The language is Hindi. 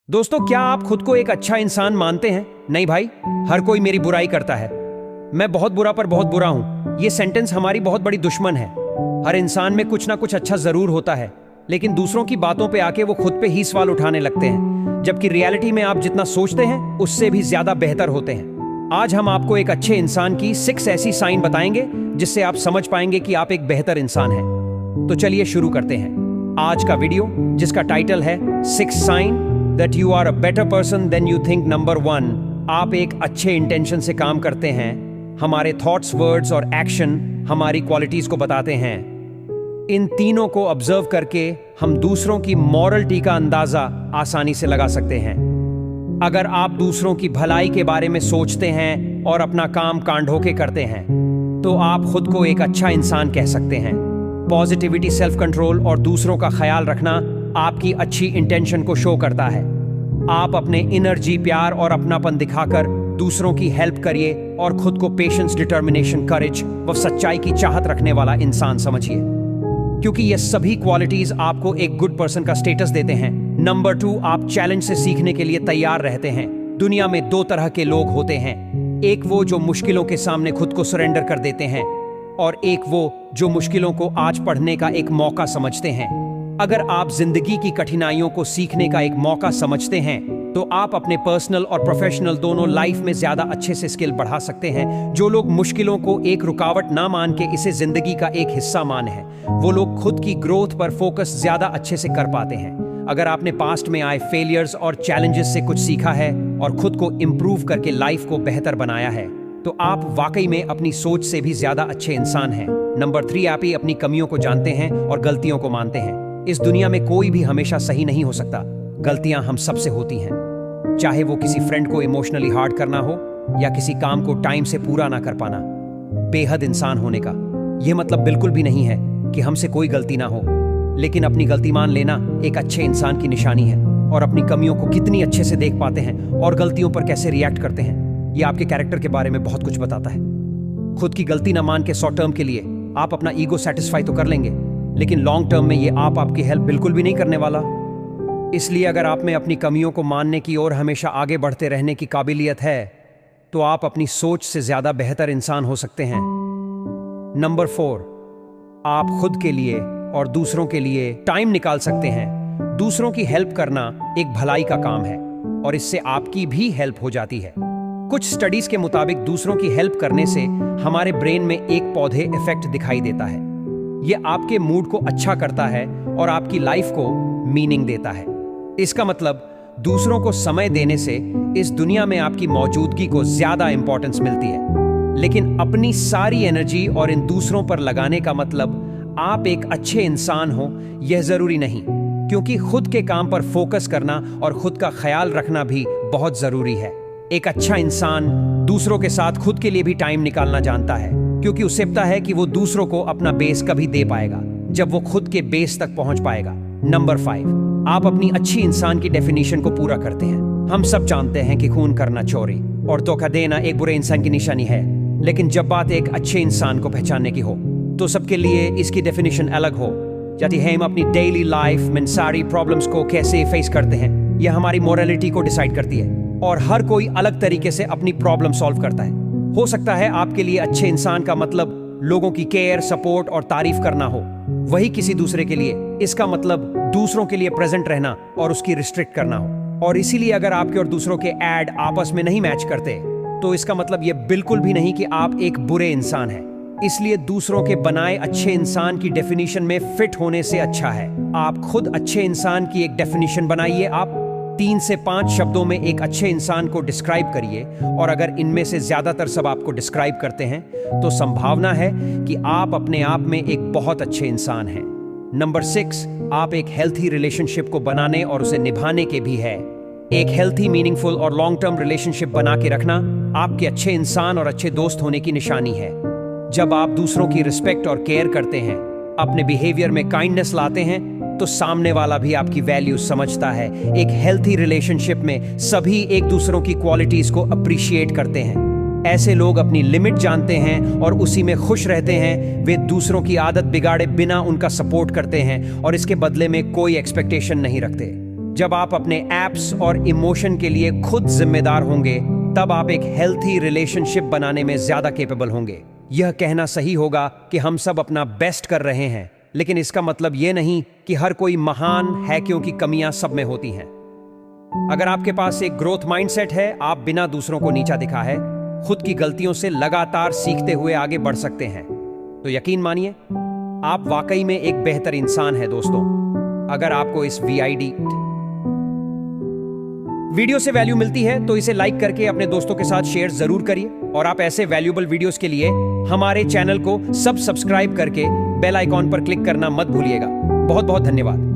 दोस्तों, क्या आप खुद को एक अच्छा इंसान मानते हैं? नहीं भाई, हर कोई मेरी बुराई करता है। मैं बहुत बुरा पर बहुत बुरा हूं। ये सेंटेंस हमारी बहुत बड़ी दुश्मन है। हर इंसान में कुछ ना कुछ अच्छा जरूर होता है, लेकिन दूसरों की बातों पे आके वो खुद पे ही सवाल उठाने लगते हैं, जबकि रियलिटी में आप जितना सोचते हैं उससे भी ज्यादा बेहतर होते हैं। आज हम आपको एक अच्छे इंसान की 6 ऐसी साइन बताएंगे जिससे आप समझ पाएंगे कि आप एक बेहतर इंसान हैं। तो चलिए शुरू करते हैं आज का वीडियो, जिसका टाइटल है 6 sign that you are a better person than you think। Number 1, आप एक अच्छे इंटेंशन से काम करते हैं। हमारे थॉट्स, वर्ड्स और एक्शन हमारी क्वालिटीज को बताते हैं। इन तीनों को ऑब्जर्व करके हम दूसरों की मॉरलिटी का अंदाजा आसानी से लगा सकते हैं। अगर आप दूसरों की भलाई के बारे में सोचते हैं और अपना काम कांड होके करते हैं, तो आप खुद को एक अच्छा इंसान कह सकते हैं। पॉजिटिविटी, सेल्फ कंट्रोल और दूसरों का ख्याल रखना आपकी अच्छी इंटेंशन को शो करता है। आप अपने एनर्जी, प्यार और अपनापन दिखाकर दूसरों की हेल्प करिए और खुद को पेशेंस, डिटर्मिनेशन, करेज व सच्चाई की चाहत रखने वाला इंसान समझिए, क्योंकि ये सभी क्वालिटीज आपको एक गुड पर्सन का स्टेटस देते हैं। नंबर 2, आप चैलेंज से सीखने के लिए तैयार रहते हैं। दुनिया में 2 तरह के लोग होते हैं, एक वो जो मुश्किलों के सामने खुद को सरेंडर कर देते हैं, और एक वो जो मुश्किलों को आज पढ़ने का एक मौका समझते हैं। अगर आप जिंदगी की कठिनाइयों को सीखने का एक मौका समझते हैं, तो आप अपने पर्सनल और प्रोफेशनल दोनों लाइफ में ज्यादा अच्छे से स्किल बढ़ा सकते हैं। जो लोग मुश्किलों को एक रुकावट ना मान के इसे जिंदगी का एक हिस्सा मान है, वो लोग खुद की ग्रोथ पर फोकस ज्यादा अच्छे से कर पाते हैं। अगर आपने पास्ट में आए फेलियर्स और चैलेंजेस से कुछ सीखा है और खुद को इम्प्रूव करके लाइफ को बेहतर बनाया है, तो आप वाकई में अपनी सोच से भी ज्यादा अच्छे इंसान हैं। नंबर 3, आप ही अपनी कमियों को जानते हैं और गलतियों को मानते हैं। इस दुनिया में कोई भी हमेशा सही नहीं हो सकता। गलतियां हम सबसे होती हैं, चाहे वो किसी फ्रेंड को इमोशनली हार्ट करना हो या किसी काम को टाइम से पूरा ना कर पाना। बेहद इंसान होने का यह मतलब बिल्कुल भी नहीं है कि हमसे कोई गलती ना हो, लेकिन अपनी गलती मान लेना एक अच्छे इंसान की निशानी है। और अपनी कमियों को कितनी अच्छे से देख पाते हैं और गलतियों पर कैसे रिएक्ट करते हैं, यह आपके कैरेक्टर के बारे में बहुत कुछ बताता है। खुद की गलती ना मान के शॉर्ट टर्म के लिए आप अपना ईगो सेटिस्फाई तो कर लेंगे, लेकिन लॉन्ग टर्म में ये आपकी हेल्प बिल्कुल भी नहीं करने वाला। इसलिए अगर आप में अपनी कमियों को मानने की और हमेशा आगे बढ़ते रहने की काबिलियत है, तो आप अपनी सोच से ज्यादा बेहतर इंसान हो सकते हैं। नंबर 4, आप खुद के लिए और दूसरों के लिए टाइम निकाल सकते हैं। दूसरों की हेल्प करना एक भलाई का काम है और इससे आपकी भी हेल्प हो जाती है। कुछ स्टडीज के मुताबिक दूसरों की हेल्प करने से हमारे ब्रेन में एक पौधे इफेक्ट दिखाई देता है। ये आपके मूड को अच्छा करता है और आपकी लाइफ को मीनिंग देता है। इसका मतलब दूसरों को समय देने से इस दुनिया में आपकी मौजूदगी को ज्यादा इंपॉर्टेंस मिलती है। लेकिन अपनी सारी एनर्जी और इन दूसरों पर लगाने का मतलब आप एक अच्छे इंसान हो, यह जरूरी नहीं, क्योंकि खुद के काम पर फोकस करना और खुद का ख्याल रखना भी बहुत जरूरी है। एक अच्छा इंसान दूसरों के साथ खुद के लिए भी टाइम निकालना जानता है, क्योंकि उसे पता है कि वो दूसरों को अपना बेस कभी दे पाएगा जब वो खुद के बेस तक पहुंच पाएगा। नंबर 5, आप अपनी अच्छी इंसान की डेफिनेशन को पूरा करते हैं। हम सब जानते हैं कि खून करना, चोरी और धोखा देना एक बुरे इंसान की निशानी है, लेकिन जब बात एक अच्छे इंसान को पहचानने की हो, तो सबके लिए इसकी डेफिनेशन अलग हो जाती है। हम अपनी डेली लाइफ में सारी प्रॉब्लम्स को कैसे फेस करते हैं, यह हमारी मोरालिटी को डिसाइड करती है, और हर कोई अलग तरीके से अपनी प्रॉब्लम सॉल्व करता है। हो सकता है आपके लिए अच्छे इंसान का मतलब लोगों की केयर, सपोर्ट और तारीफ करना हो, वही किसी दूसरे के लिए इसका मतलब दूसरों के लिए प्रेजेंट रहना और उसकी रिस्ट्रिक्ट करना हो। और इसीलिए अगर आपके और दूसरों के ऐड आपस में नहीं मैच करते, तो इसका मतलब यह बिल्कुल भी नहीं कि आप एक बुरे इंसान हैं। इसलिए दूसरों के बनाए अच्छे इंसान की डेफिनेशन में फिट होने से अच्छा है आप खुद अच्छे इंसान की एक डेफिनेशन बनाइए। आप 3 से 5 शब्दों में एक अच्छे इंसान को डिस्क्राइब करिए, और अगर इनमें से ज्यादातर सब आपको डिस्क्राइब करते हैं, तो संभावना है कि आप अपने आप में एक बहुत अच्छे इंसान हैं। नंबर 6, आप एक हेल्थी रिलेशनशिप को बनाने और उसे निभाने के भी है। एक हेल्थी, मीनिंगफुल और लॉन्ग टर्म रिलेशनशिप बना के रखना आपके अच्छे इंसान और अच्छे दोस्त होने की निशानी है। जब आप दूसरों की रिस्पेक्ट और केयर करते हैं, अपने बिहेवियर में काइंडनेस लाते हैं, तो सामने वाला भी आपकी वैल्यू समझता है। एक हेल्थी रिलेशनशिप में सभी एक दूसरों की क्वालिटीज को अप्रिशिएट करते हैं। ऐसे लोग अपनी लिमिट जानते हैं और उसी में खुश रहते हैं। वे दूसरों की आदत बिगाड़े बिना उनका सपोर्ट करते हैं और इसके बदले में कोई एक्सपेक्टेशन नहीं रखते। जब आप अपने एप्स और इमोशन के लिए खुद जिम्मेदार होंगे, तब आप एक हेल्थी रिलेशनशिप बनाने में ज्यादा कैपेबल होंगे। यह कहना सही होगा कि हम सब अपना बेस्ट कर रहे हैं, लेकिन इसका मतलब यह नहीं कि हर कोई महान है, क्योंकि कमियां सब में होती हैं। अगर आपके पास एक ग्रोथ माइंडसेट है, आप बिना दूसरों को नीचा दिखा है खुद की गलतियों से लगातार सीखते हुए आगे बढ़ सकते हैं। तो यकीन मानिए, आप वाकई में एक बेहतर इंसान हैं दोस्तों। अगर आपको इस वीडियो से वैल्यू मिलती है तो इसे लाइक करके अपने दोस्तों के साथ शेयर जरूर करिए, और आप ऐसे वैल्यूएबल वीडियोस के लिए हमारे चैनल को सब्सक्राइब करके बेल आइकॉन पर क्लिक करना मत भूलिएगा। बहुत बहुत धन्यवाद।